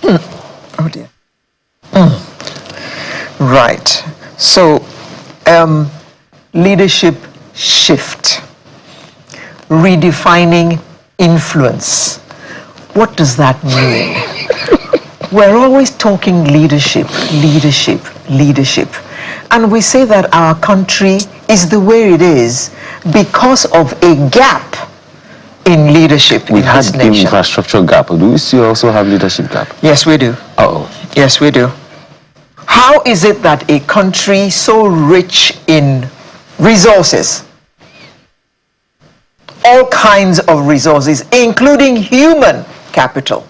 Oh dear. Right. So, leadership shift, redefining influence. What does that mean? We're always talking leadership, leadership, leadership. And we say that our country is the way it is because of a gap in leadership in this nation. We had infrastructure gap. Do we still also have leadership gap? Yes, we do. Uh-oh. Yes, we do. How is it that a country so rich in resources, all kinds of resources, including human capital,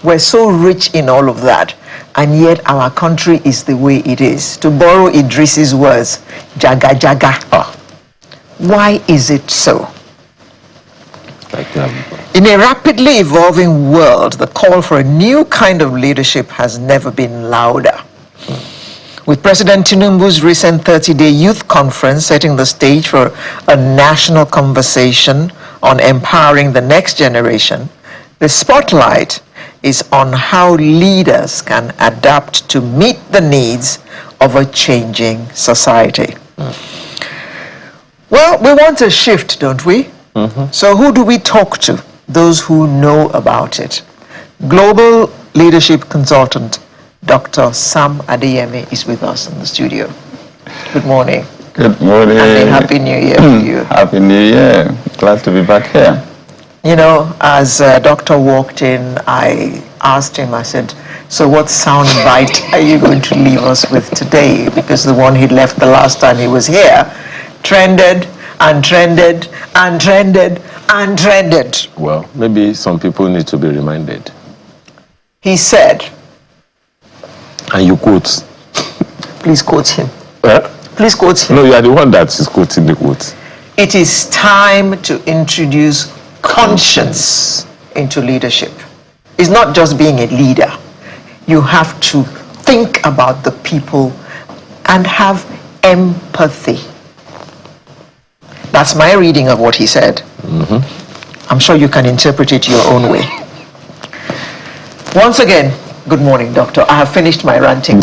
we're so rich in all of that, and yet our country is the way it is? To borrow Idris's words, jaga jaga. Why is it so? In a rapidly evolving world, the call for a new kind of leadership has never been louder. With President Tinubu's recent 30-day youth conference setting the stage for a national conversation on empowering the next generation, the spotlight is on how leaders can adapt to meet the needs of a changing society. Well, we want a shift, don't we? So who do we talk to? Those who know about it. Global leadership consultant Dr. Sam Adeyemi is with us in the studio. Good morning. Good morning. And a happy new year to you. Happy new year. Glad to be back here. You know, as Doctor walked in, I asked him, I said, so what sound bite are you going to leave us with today? Because the one he left the last time he was here trended and trended and trended and trended. Well, maybe some people need to be reminded. He said, and you quote. Please quote him. Please quote him. No, you are the one that is quoting the quote. It is time to introduce conscience into leadership. It's not just being a leader. You have to think about the people and have empathy. That's my reading of what he said. I'm sure you can interpret it your own way. Once again, good morning, Doctor. I have finished my ranting.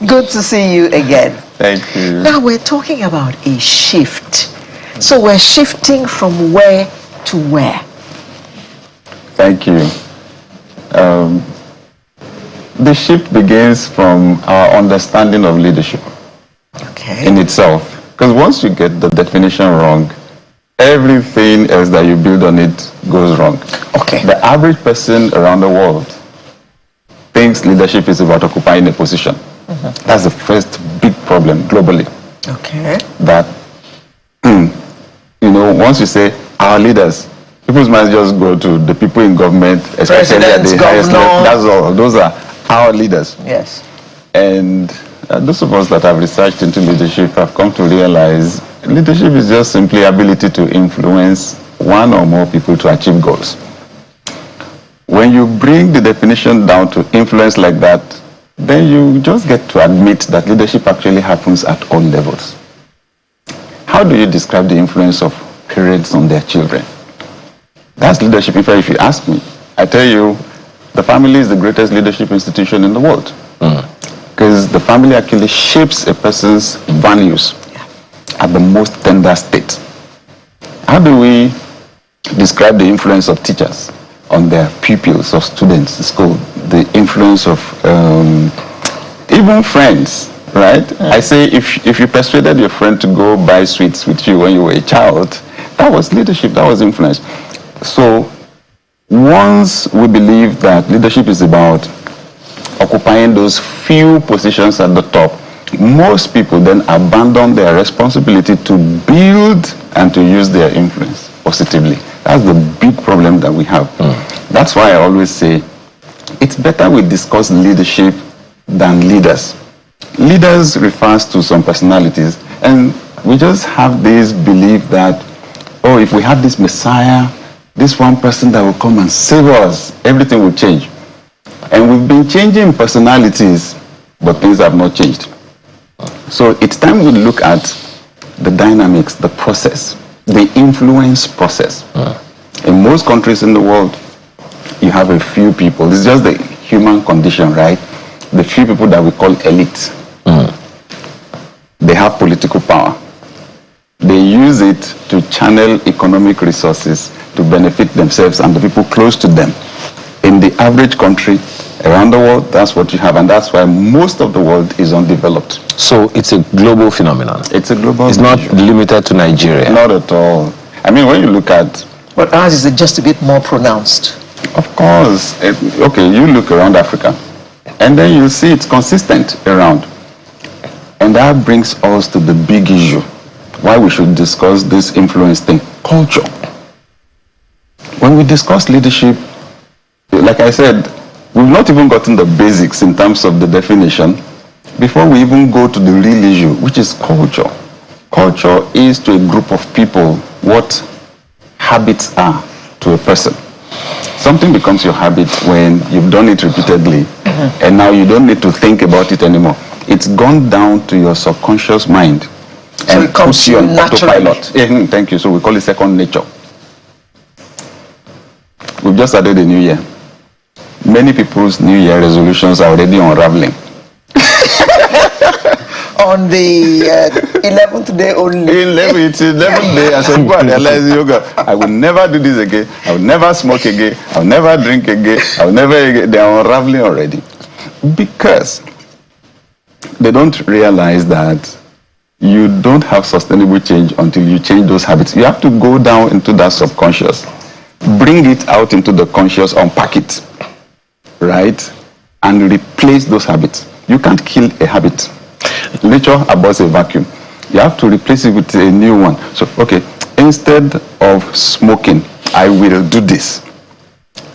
Good to see you again. Thank you. Now we're talking about a shift. So we're shifting from where to where? Thank you. The shift begins from our understanding of leadership in itself. Because once you get the definition wrong, everything else that you build on it goes wrong. Okay. The average person around the world thinks leadership is about occupying a position. That's the first big problem globally. Okay. That, you know, once you say our leaders, people's minds just go to the people in government, especially at the highest level. That's all. Those are our leaders. Yes. And those of us that have researched into leadership have come to realize leadership is just simply ability to influence one or more people to achieve goals. When you bring the definition down to influence like that, then you just get to admit that leadership actually happens at all levels. How do you describe the influence of parents on their children? That's leadership. In fact, if you ask me, I tell you, the family is the greatest leadership institution in the world. Because the family actually shapes a person's values at the most tender state. How do we describe the influence of teachers on their pupils or students in school? The influence of even friends, right? I say if you persuaded your friend to go buy sweets with you when you were a child, that was leadership, that was influence. So once we believe that leadership is about occupying those few positions at the top, most people then abandon their responsibility to build and to use their influence positively. That's the big problem that we have. That's why I always say it's better we discuss leadership than leaders. Leaders refers to some personalities, and we just have this belief that, oh, if we have this Messiah, this one person that will come and save us, everything will change. And we've been changing personalities, but things have not changed. So it's time we look at the dynamics, the process, the influence process. In most countries in the world, you have a few people. It's just the human condition, right? The few people that we call elite. They have political power. They use it to channel economic resources to benefit themselves and the people close to them. In the average country around the world, that's what you have, and that's why most of the world is undeveloped. So it's a global phenomenon. It's a global It's not issue. limited to Nigeria. Not at all. I mean, when you look at... But ours is just a bit more pronounced. Of course. Okay, you look around Africa, and then you see it's consistent around. And that brings us to the big issue, why we should discuss this influence thing, culture. When we discuss leadership, like I said, we've not even gotten the basics in terms of the definition before we even go to the real issue, which is culture. Culture is to a group of people what habits are to a person. Something becomes your habit when you've done it repeatedly, and now you don't need to think about it anymore. It's gone down to your subconscious mind. So it comes puts you on naturally. autopilot. Thank you. So we call it second nature. We've just started a new year. Many people's New Year resolutions are already unraveling. On the 11th day only. It's 11th day, and some people are realizing, yoga, I will never do this again. I will never smoke again. I will never drink again. I will never again. They are unraveling already. Because they don't realize that you don't have sustainable change until you change those habits. You have to go down into that subconscious, bring it out into the conscious, unpack it, right? And replace those habits. You can't kill a habit. Nature abhors a vacuum. You have to replace it with a new one. So, okay, instead of smoking, I will do this.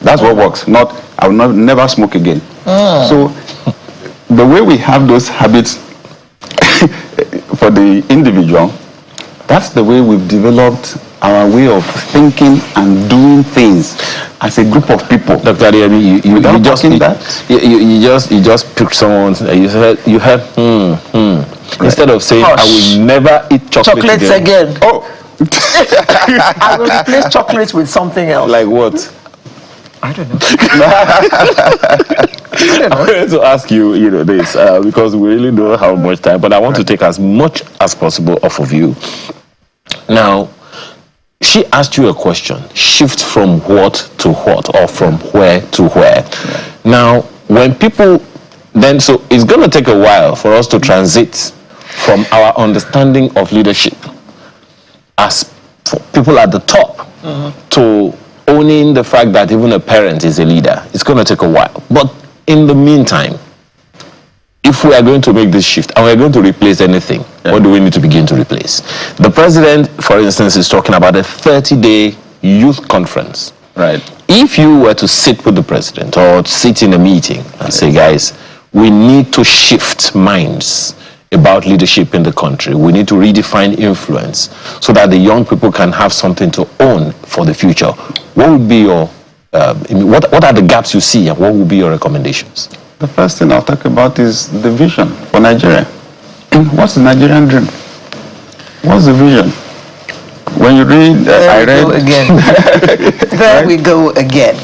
That's what works. Not, I will never smoke again. So, the way we have those habits for the individual, that's the way we've developed our way of thinking and doing things as a group of people. Dr. Adeyemi, you just picked someone. You had right. Instead of saying, Hush. I will never eat Chocolates again. Oh, I will replace chocolates with something else. like what? I don't know. I wanted to ask you, this because we really don't have much time, but I want to take as much as possible off of you. Now, she asked you a question: shift from what to what, or from where to where. Yeah. Now, when people then, so it's going to take a while for us to transit from our understanding of leadership as people at the top to owning the fact that even a parent is a leader. It's going to take a while. But in the meantime, if we are going to make this shift and we're going to replace anything, what do we need to begin to replace? The president, for instance, is talking about a 30-day youth conference. right. If you were to sit with the president or sit in a meeting and say, guys, we need to shift minds about leadership in the country. We need to redefine influence so that the young people can have something to own for the future. What would be your, what are the gaps you see, and what would be your recommendations? The first thing I'll talk about is the vision for Nigeria. What's the Nigerian dream? What's the vision? When you read, I read... Go again. There we go again.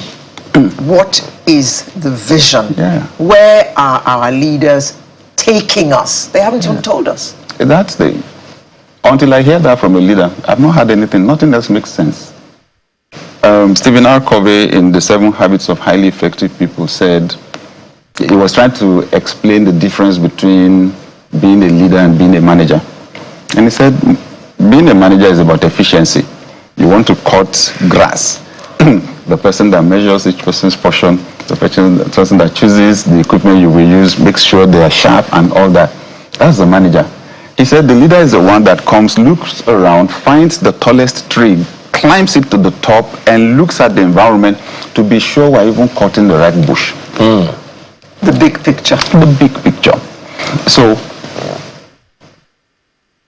What is the vision? Yeah. Where are our leaders taking us? They haven't even told us. That's the... Until I hear that from a leader, I've not had anything. Nothing else makes sense. Stephen R. Covey in The 7 Habits of Highly Effective People said, he was trying to explain the difference between being a leader and being a manager. And he said, being a manager is about efficiency. You want to cut grass. The person that measures each person's portion, the person that chooses the equipment you will use, makes sure they are sharp and all that. That's the manager. He said the leader is the one that comes, looks around, finds the tallest tree, climbs it to the top, and looks at the environment to be sure we're even cutting the right bush. The big picture. The big picture. So,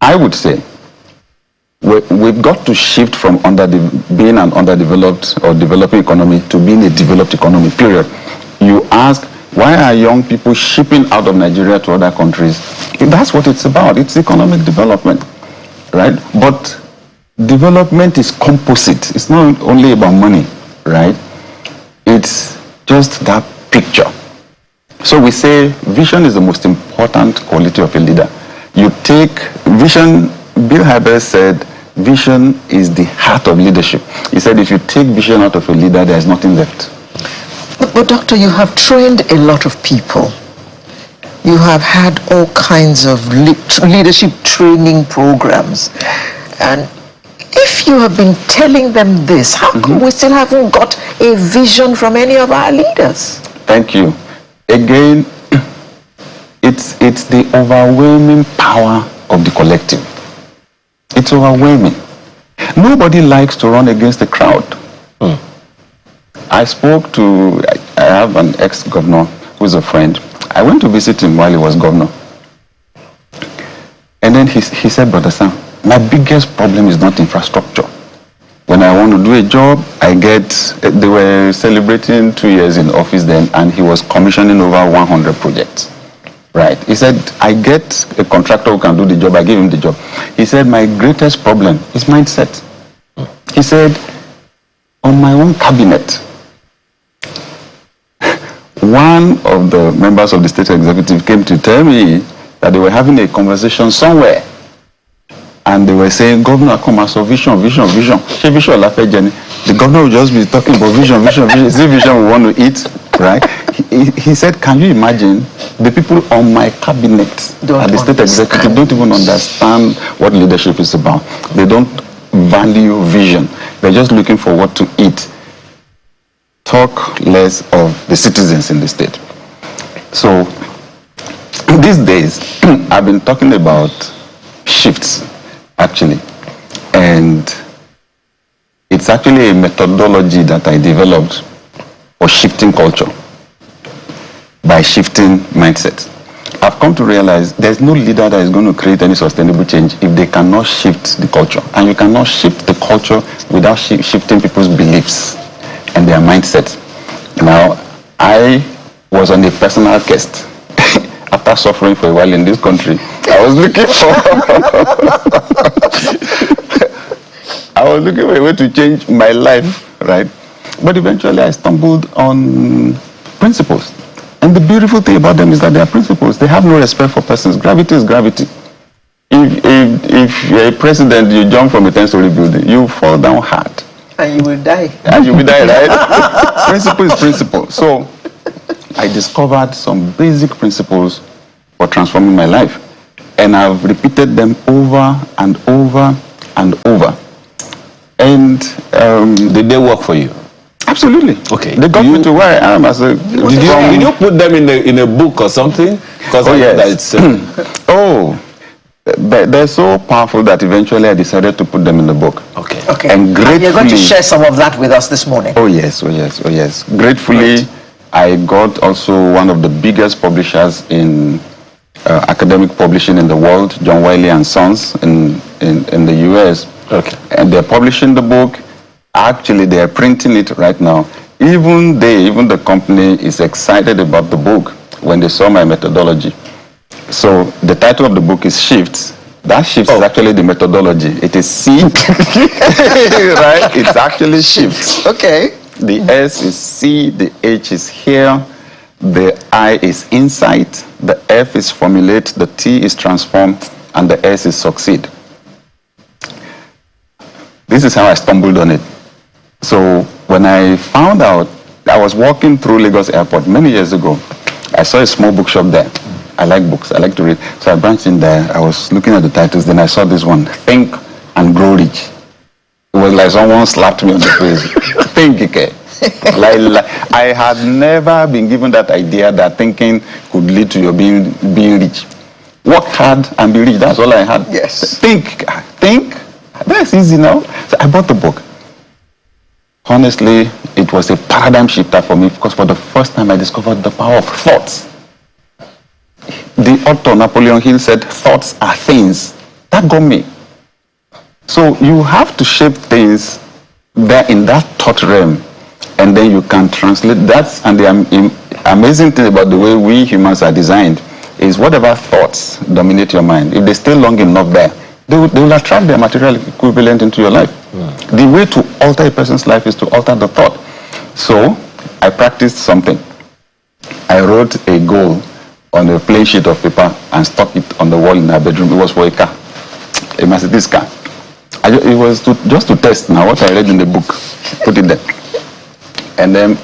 I would say, we've got to shift from being an underdeveloped or developing economy to being a developed economy, period. You ask, why are young people shipping out of Nigeria to other countries? That's what it's about. It's economic development, right? But development is composite. It's not only about money, right? It's just that picture. So we say vision is the most important quality of a leader. You take vision, Bill Hybels said, vision is the heart of leadership. He said if you take vision out of a leader, there's nothing left. But Doctor, you have trained a lot of people. You have had all kinds of leadership training programs. And if you have been telling them this, how come we still haven't got a vision from any of our leaders? Thank you. Again, it's the overwhelming power of the collective. It's overwhelming. Nobody likes to run against the crowd. I spoke to, I have an ex-governor who's a friend. I went to visit him while he was governor. And then he said, Brother Sam, my biggest problem is not infrastructure. When I want to do a job, they were celebrating 2 years in office then, and he was commissioning over 100 projects. Right. He said, I get a contractor who can do the job, I give him the job. He said, my greatest problem is mindset. He said, on my own cabinet, one of the members of the state executive came to tell me that they were having a conversation somewhere. And they were saying, Governor, come as a vision. The governor will just be talking about vision. Is it vision we want to eat? Right? He said, can you imagine the people on my cabinet at the state executive don't even understand what leadership is about. They don't value vision. They're just looking for what to eat. Talk less of the citizens in the state. So these days, I've been talking about shifts, actually. And it's actually a methodology that I developed for shifting culture by shifting mindset. I've come to realize there's no leader that is going to create any sustainable change if they cannot shift the culture. And you cannot shift the culture without shifting people's beliefs and their mindset. Now, I was on a personal quest. After suffering for a while in this country, I was looking for a way to change my life, right? But eventually I stumbled on principles. And the beautiful thing about them is that they are principles. They have no respect for persons. Gravity is gravity. If you're a president, you jump from a 10-story building, you fall down hard. And you will die. And you will die, right? Principle is principle. So I discovered some basic principles for transforming my life. And I've repeated them over and over and over. And did they work for you? Absolutely. Okay. They got me to where I am as a... Did you put them in a book or something? Oh, yes. They're so powerful that eventually I decided to put them in the book. Okay. Okay. And gratefully... you're going to share some of that with us this morning. Oh, yes. Gratefully, right. I got also one of the biggest publishers in academic publishing in the world, John Wiley and Sons in the US. Okay. And they're publishing the book. Actually, they are printing it right now. Even the company is excited about the book when they saw my methodology. So the title of the book is Shifts. That shift is actually the methodology. It is C, right? It's actually shifts. Okay. The S is C, the H is here, the I is insight, the F is formulate, the T is transform, and the S is succeed. This is how I stumbled on it. So when I found out, I was walking through Lagos Airport many years ago. I saw a small bookshop there. I like books, I like to read. So I branched in there, I was looking at the titles, then I saw this one, Think and Grow Rich. It was like someone slapped me on the face. Think, okay. I had never been given that idea that thinking could lead to your being rich. Work hard and be rich, that's all I had. Yes. Think, that's easy now. So I bought the book. Honestly, it was a paradigm shifter for me because for the first time I discovered the power of thoughts. The author, Napoleon Hill, said, thoughts are things. That got me. So you have to shape things there in that thought realm, and then you can translate that. And the amazing thing about the way we humans are designed is whatever thoughts dominate your mind, if they stay long enough there, they will attract their material equivalent into your life. The way to alter a person's life is to alter the thought. So I I practiced something. I wrote a goal on a plain sheet of paper and stuck it on the wall in our bedroom. It was for a car, a Mercedes car. It was just to test now what I read in the book, put it there. And then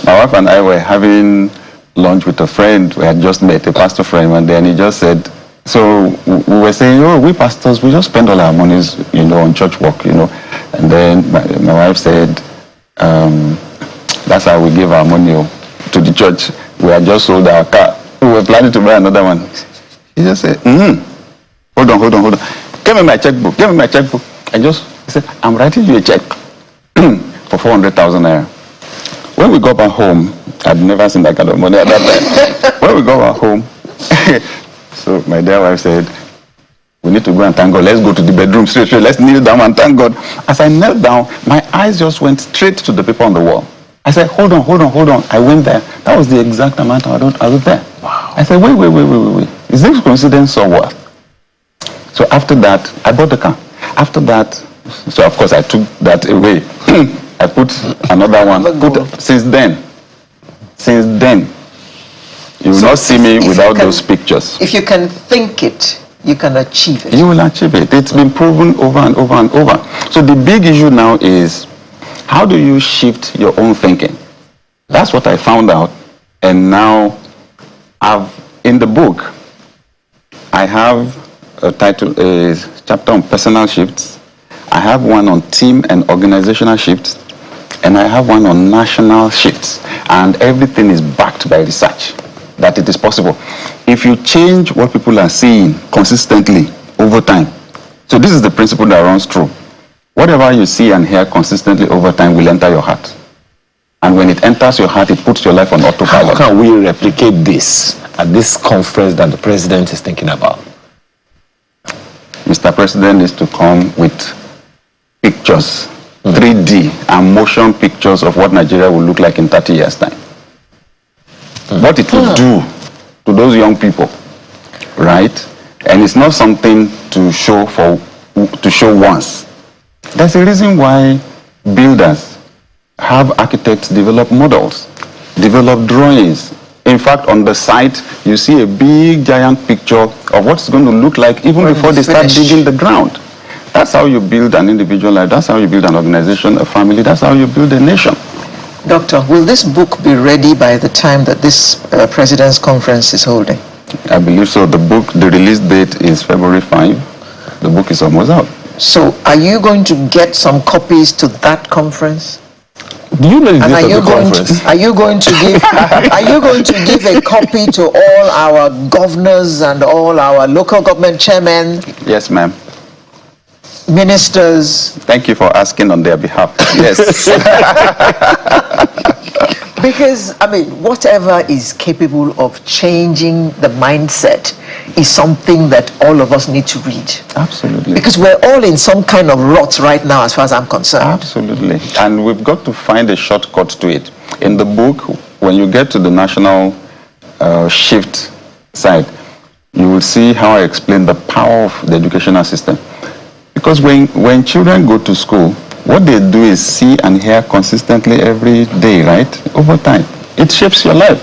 my wife and I were having lunch with a friend we had just met, a pastor friend, and then he just said, so we were saying, oh, we pastors, we just spend all our monies, on church work, And then my wife said, that's how we give our money to the church. We had just sold our car. We were planning to buy another one. He just said, hold on. Give me my checkbook. He said, I'm writing you a check for 400,000 naira. When we got back home, I'd never seen that kind of money at that time. When we got back home, so my dear wife said, we need to go and thank God. Let's go to the bedroom straight. Let's kneel down and thank God. As I knelt down, my eyes just went straight to the paper on the wall. I said, hold on. I went there. That was the exact amount I wrote there. Wow. I said, wait. Is this coincidence or what? So after that, I bought the car. After that, so of course I took that away. I put another one. Since then, you will not see me without those pictures. If you can think it, you can achieve it. You will achieve it. It's been proven over and over and over. So the big issue now is, how do you shift your own thinking? That's what I found out. And now, in the book, I have a title, a chapter on personal shifts. I have one on team and organizational shifts. And I have one on national shifts. And everything is backed by research that it is possible. If you change what people are seeing consistently over time, so this is the principle that runs through. Whatever you see and hear consistently over time will enter your heart. And when it enters your heart, it puts your life on autopilot. How can we replicate this at this conference that the president is thinking about? Mr. President is to come with pictures, 3D and motion pictures of what Nigeria will look like in 30 years' time. What it will do to those young people, right? And it's not something to show once. There's a reason why builders have architects develop models, develop drawings. In fact, on the site, you see a big, giant picture of what's going to look like even before they start digging the ground. That's how you build an individual life. That's how you build an organization, a family. That's how you build a nation. Doctor, will this book be ready by the time that this President's Conference is holding? I believe so. The release date is February 5. The book is almost out. So are you going to get some copies to that conference? Do you know the date of the conference? Are you going to give a copy to all our governors and all our local government chairmen? Yes, ma'am. Ministers? Thank you for asking on their behalf. Yes. Because, whatever is capable of changing the mindset is something that all of us need to read. Absolutely. Because we're all in some kind of rut right now, as far as I'm concerned. Absolutely. And we've got to find a shortcut to it. In the book, when you get to the national shift side, you will see how I explain the power of the educational system. Because when children go to school, what they do is see and hear consistently every day, right? Over time. It shapes your life.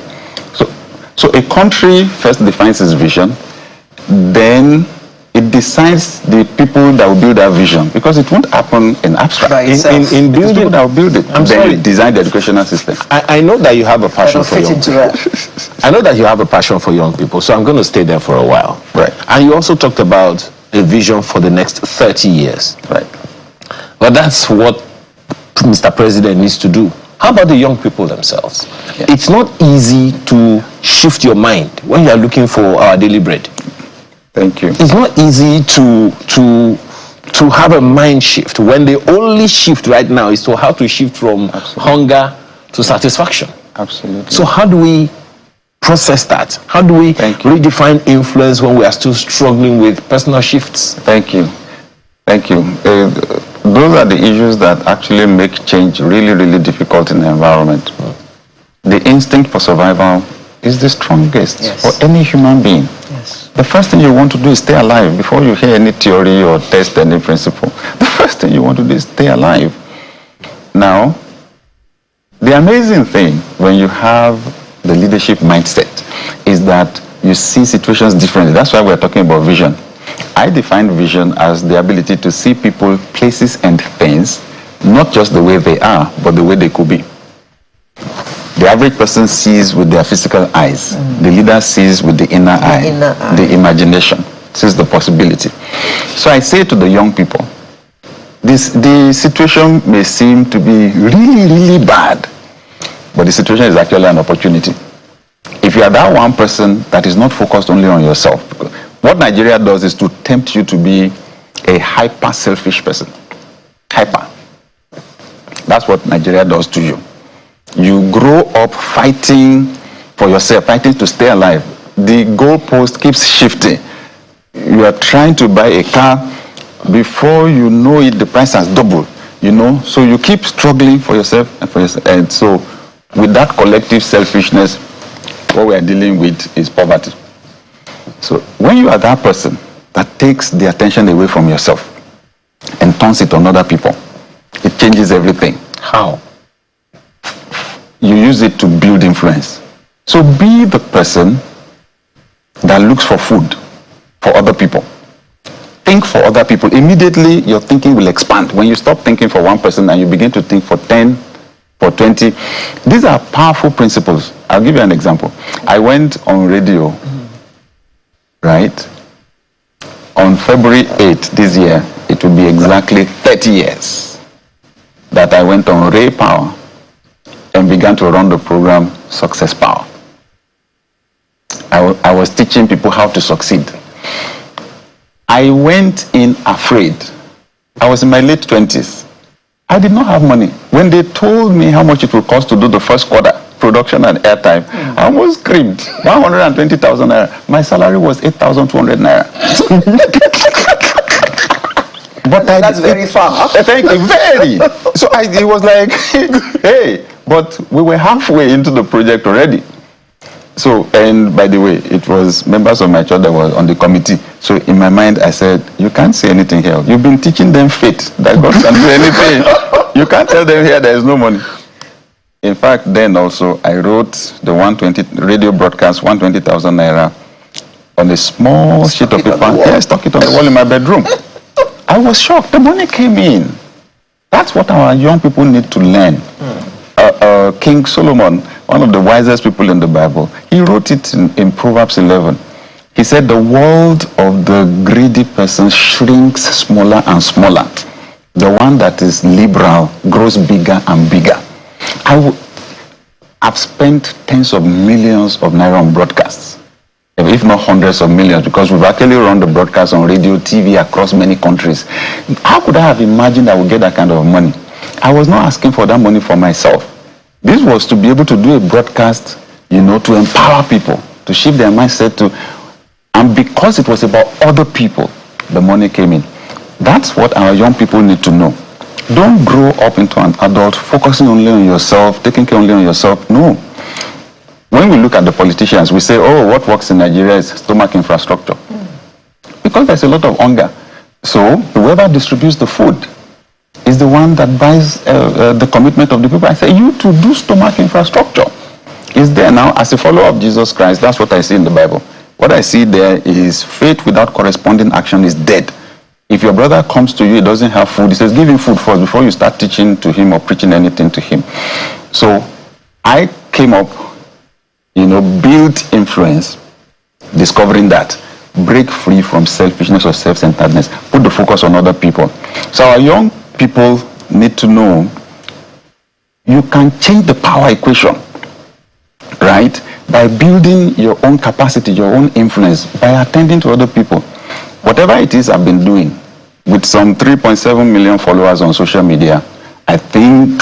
So a country first defines its vision, then it decides the people that will build that vision, because it won't happen in abstract. In building, people that will build it. Then design the educational system. I know that you have a passion for young people. I know that you have a passion for young people, so I'm going to stay there for a while. Right. And you also talked about a vision for the next 30 years. Right. But that's what Mr. President needs to do. How about the young people themselves? Yeah. It's not easy to shift your mind when you are looking for our daily bread. Thank you. It's not easy to have a mind shift when the only shift right now is to how to shift from hunger to satisfaction. Absolutely. So how do we process that? How do we redefine influence when we are still struggling with personal shifts? Thank you. Thank you. Those are the issues that actually make change really, really difficult in the environment. The instinct for survival is the strongest for any human being. Yes. The first thing you want to do is stay alive before you hear any theory or test any principle. The first thing you want to do is stay alive. Now, The amazing thing when you have the leadership mindset is that you see situations differently. That's why we're talking about vision. I define vision as the ability to see people, places, and things, not just the way they are, but the way they could be. The average person sees with their physical eyes. The leader sees with the inner eye, the imagination, sees the possibility. So I say to the young people, the situation may seem to be really, really bad, but the situation is actually an opportunity. If you are that one person that is not focused only on yourself, what Nigeria does is to tempt you to be a hyper-selfish person. Hyper. That's what Nigeria does to you. You grow up fighting for yourself, fighting to stay alive. The goalpost keeps shifting. You are trying to buy a car. Before you know it, the price has doubled. So you keep struggling for yourself and for yourself. And so with that collective selfishness, what we are dealing with is poverty. So when you are that person that takes the attention away from yourself and turns it on other people, it changes everything. How? You use it to build influence. So be the person that looks for food for other people. Think for other people. Immediately your thinking will expand. When you stop thinking for one person and you begin to think for 10, for 20, these are powerful principles. I'll give you an example. I went on radio, right? On February 8th this year, it will be exactly 30 years that I went on Ray Power and began to run the program Success Power. I was teaching people how to succeed. I went in afraid. I was in my late 20s. I did not have money. When they told me how much it would cost to do the first quarter, production and airtime, I almost screamed. 120,000 naira. My salary was 8,200 naira. But that's very far. Thank you, very. So it was like, hey, but we were halfway into the project already. So, and by the way, it was members of my church that were on the committee. So in my mind, I said, you can't say anything here. You've been teaching them faith, that God can do anything. You can't tell them here there is no money. In fact, then also, I wrote the 120 radio broadcast, 120,000 naira on a small sheet of paper. Yeah, I stuck it on the wall in my bedroom. I was shocked. The money came in. That's what our young people need to learn. King Solomon, one of the wisest people in the Bible, he wrote it in Proverbs 11. He said, the world of the greedy person shrinks smaller and smaller. The one that is liberal grows bigger and bigger. I've spent tens of millions of naira on broadcasts, if not hundreds of millions, because we've actually run the broadcast on radio, TV across many countries. How could I have imagined I would get that kind of money? I was not asking for that money for myself. This was to be able to do a broadcast, to empower people, to shift their mindset to, and because it was about other people, the money came in. That's what our young people need to know. Don't grow up into an adult focusing only on yourself, taking care only on yourself. No. When we look at the politicians, we say, oh, what works in Nigeria is stomach infrastructure. Because there's a lot of hunger. So whoever distributes the food is the one that buys the commitment of the people. I say, you to do stomach infrastructure. It's there now. As a follower of Jesus Christ, that's what I see in the Bible. What I see there is faith without corresponding action is dead. If your brother comes to you, he doesn't have food, he says, give him food first before you start teaching to him or preaching anything to him. So I came up, build influence, discovering that. Break free from selfishness or self-centeredness. Put the focus on other people. So our young people need to know you can change the power equation, right? By building your own capacity, your own influence, by attending to other people. Whatever it is I've been doing, with some 3.7 million followers on social media, I think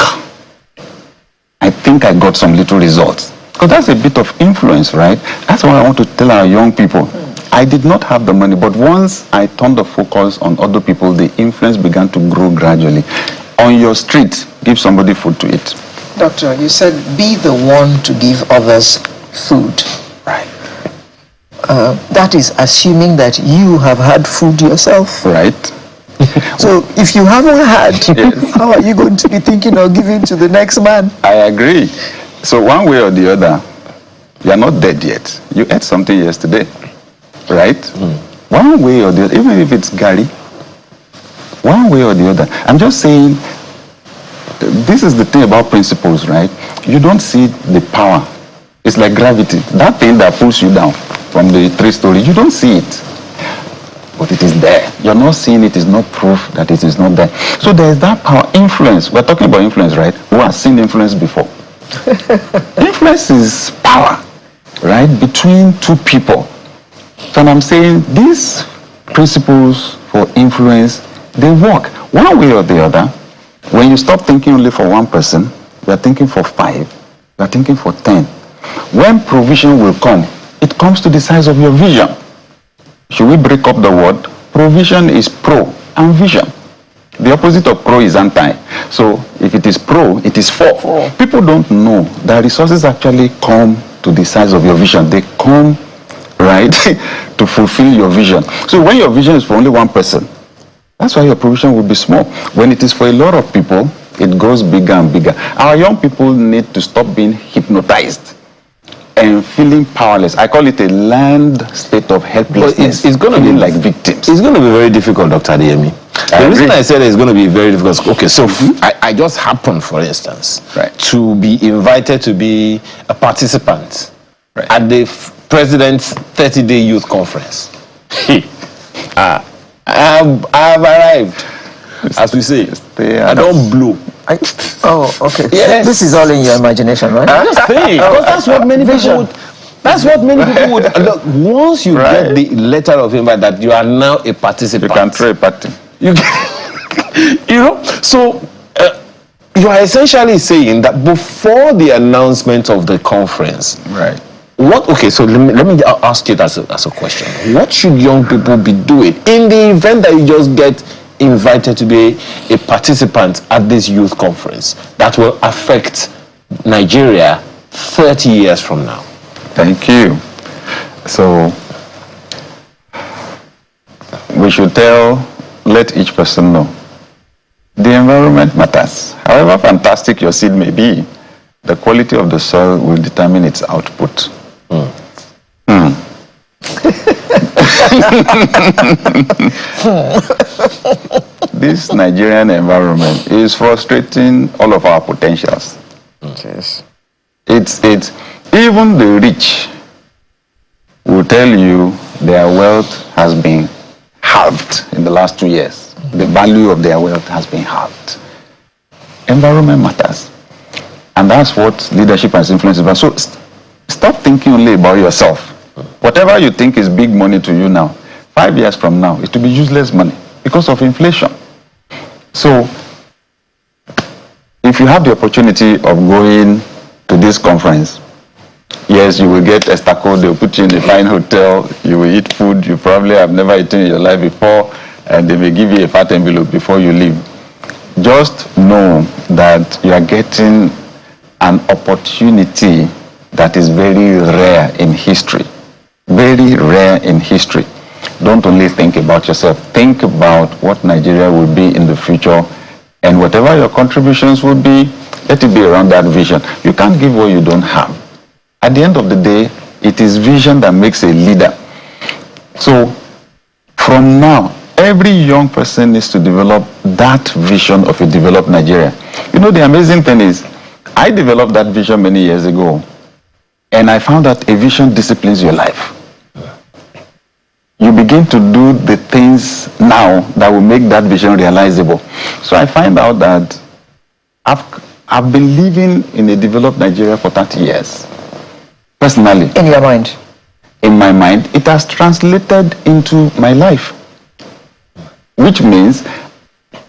I got some little results. Because that's a bit of influence, right? That's what I want to tell our young people. I did not have the money, but once I turned the focus on other people, the influence began to grow gradually. On your street, give somebody food to eat. Doctor, you said be the one to give others food. Right. That is assuming that you have had food yourself. Right. So if you haven't had, how are you going to be thinking of giving to the next man? I agree. So one way or the other, you are not dead yet. You ate something yesterday, right? One way or the other, even if it's Gary, one way or the other. I'm just saying, this is the thing about principles, right? You don't see the power. It's like gravity. That thing that pulls you down from the 3-story, you don't see it. But it is there. You're not seeing it. Is not proof that it is not there. So there is that power. Influence. We're talking about influence, right? Who has seen influence before? Influence is power, right? Between two people. So I'm saying these principles for influence, they work. One way or the other, when you stop thinking only for one person, you're thinking for 5, you're thinking for 10. When provision will come, it comes to the size of your vision. Should we break up the word? Provision is pro and vision. The opposite of pro is anti. So if it is pro, it is for. People don't know that resources actually come to the size of your vision. They come, right, to fulfill your vision. So when your vision is for only one person, that's why your provision will be small. When it is for a lot of people, it grows bigger and bigger. Our young people need to stop being hypnotized and feeling powerless. I call it a learned state of helplessness. It's going to be like victims. It's going to be very difficult, Dr. Adeyemi. The reason I said it's going to be very difficult. Okay, so I just happened, for instance, to be invited to be a participant at the president's 30-day youth conference. I have arrived, as we say. I don't blow. Okay. Yes. This is all in your imagination, right? I'm just saying, because that's what many people would. That's what many people would. Look, once you get the letter of invite that you are now a participant, you can throw a party. You know. So you are essentially saying that before the announcement of the conference, right? What? Okay. So let me ask you that as a question. What should young people be doing in the event that you just get invited to be a participant at this youth conference that will affect Nigeria 30 years from now? Thank you. So we should let each person know the environment matters. However fantastic your seed may be, the quality of the soil will determine its output. This Nigerian environment is frustrating all of our potentials. Yes. It's even the rich will tell you their wealth has been halved in the last 2 years. The value of their wealth has been halved. Environment matters. And that's what leadership and influence is about. So stop thinking only about yourself. Whatever you think is big money to you now, 5 years from now, it will be useless money because of inflation. So if you have the opportunity of going to this conference, yes, you will get estaco, they'll put you in a fine hotel, you will eat food you probably have never eaten in your life before, and they may give you a fat envelope before you leave. Just know that you are getting an opportunity that is very rare in history. Very rare in history. Don't only think about yourself. Think about what Nigeria will be in the future, and whatever your contributions will be, let it be around that vision. You can't give what you don't have. At the end of the day, it is vision that makes a leader. So from now, every young person needs to develop that vision of a developed Nigeria. You know, the amazing thing is, I developed that vision many years ago, and I found that a vision disciplines your life. You begin to do the things now that will make that vision realizable. So I find out that I've been living in a developed Nigeria for 30 years. Personally. In your mind? In my mind, it has translated into my life. Which means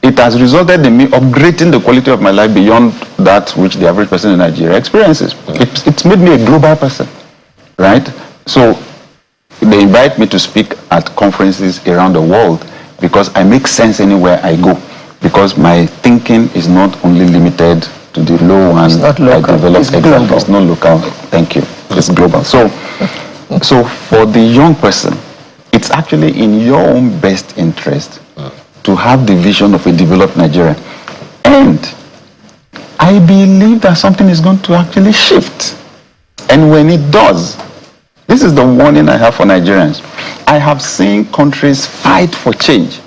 it has resulted in me upgrading the quality of my life beyond that which the average person in Nigeria experiences. It's made me a global person, right? So they invite me to speak at conferences around the world because I make sense anywhere I go, because my thinking is not only limited to the low one. It's not local. It's global. It's not local. Thank you. It's global. So for the young person, it's actually in your own best interest to to have the vision of a developed Nigeria. And I believe that something is going to actually shift. And when it does, this is the warning I have for Nigerians. I have seen countries fight for change.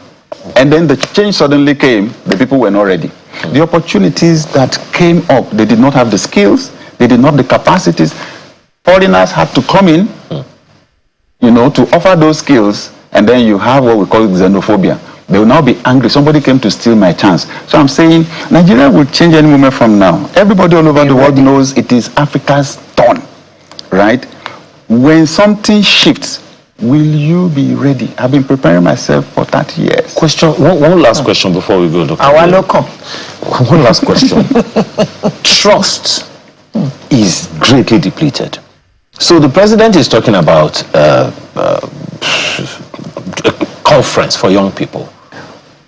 And then the change suddenly came, the people were not ready. The opportunities that came up, they did not have the skills, they did not have the capacities. Foreigners had to come in, to offer those skills, and then you have what we call xenophobia. They will now be angry. Somebody came to steal my chance. So I'm saying Nigeria will change any moment from now. Everybody all over the world knows it is Africa's turn, right? When something shifts, will you be ready? I've been preparing myself for 30 years. Question, one last question before we go, Dr. Our local. One last question. Trust is greatly depleted. So the president is talking about a conference for young people.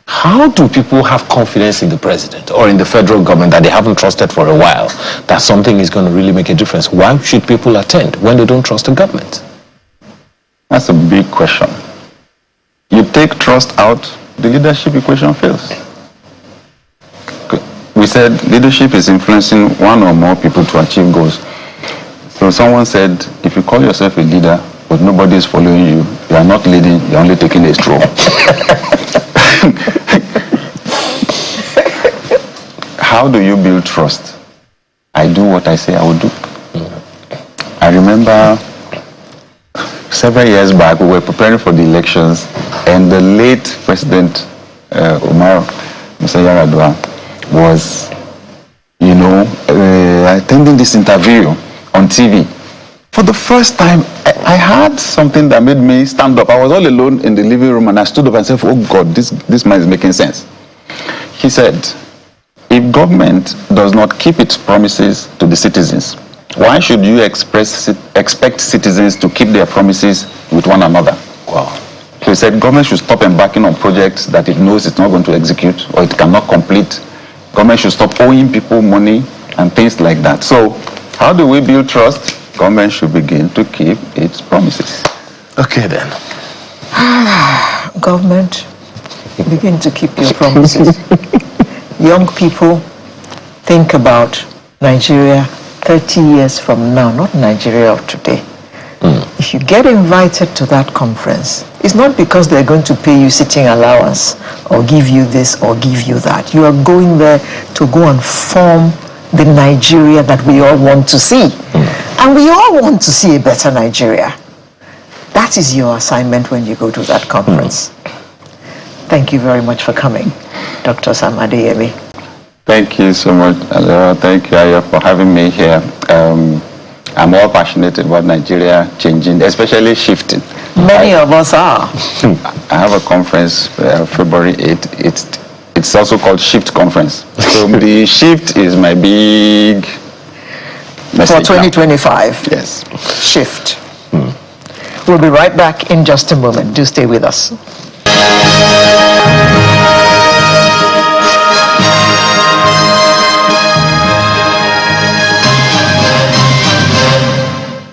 How do people have confidence in the president or in the federal government that they haven't trusted for a while, that something is going to really make a difference? Why should people attend when they don't trust the government? That's a big question. You take trust out, the leadership equation fails. We said leadership is influencing one or more people to achieve goals. So someone said, if you call yourself a leader, but nobody is following you, you are not leading, you're only taking a stroll. How do you build trust? I do what I say I will do. I remember several years back, we were preparing for the elections, and the late President Umar Musa Yar'Adua was, attending this interview on TV. For the first time, I had something that made me stand up. I was all alone in the living room, and I stood up and said, oh God, this man is making sense. He said, if government does not keep its promises to the citizens, why should you expect citizens to keep their promises with one another? Wow. So he said government should stop embarking on projects that it knows it's not going to execute or it cannot complete. Government should stop owing people money and things like that. So how do we build trust? Government should begin to keep its promises. Okay then. Government, begin to keep your promises. Young people, think about Nigeria 30 years from now, not Nigeria of today. If you get invited to that conference, it's not because they're going to pay you sitting allowance or give you this or give you that. You are going there to go and form the Nigeria that we all want to see. And we all want to see a better Nigeria. That is your assignment when you go to that conference. Thank you very much for coming, Dr. Sam Adeyemi. Thank you so much, Alera. Thank you, Aya, for having me here. I'm all passionate about Nigeria changing, especially shifting. Many of us are. I have a conference February 8th. It's also called Shift Conference. So the shift is my big message for 2025. Now. Yes. Shift. We'll be right back in just a moment. Do stay with us.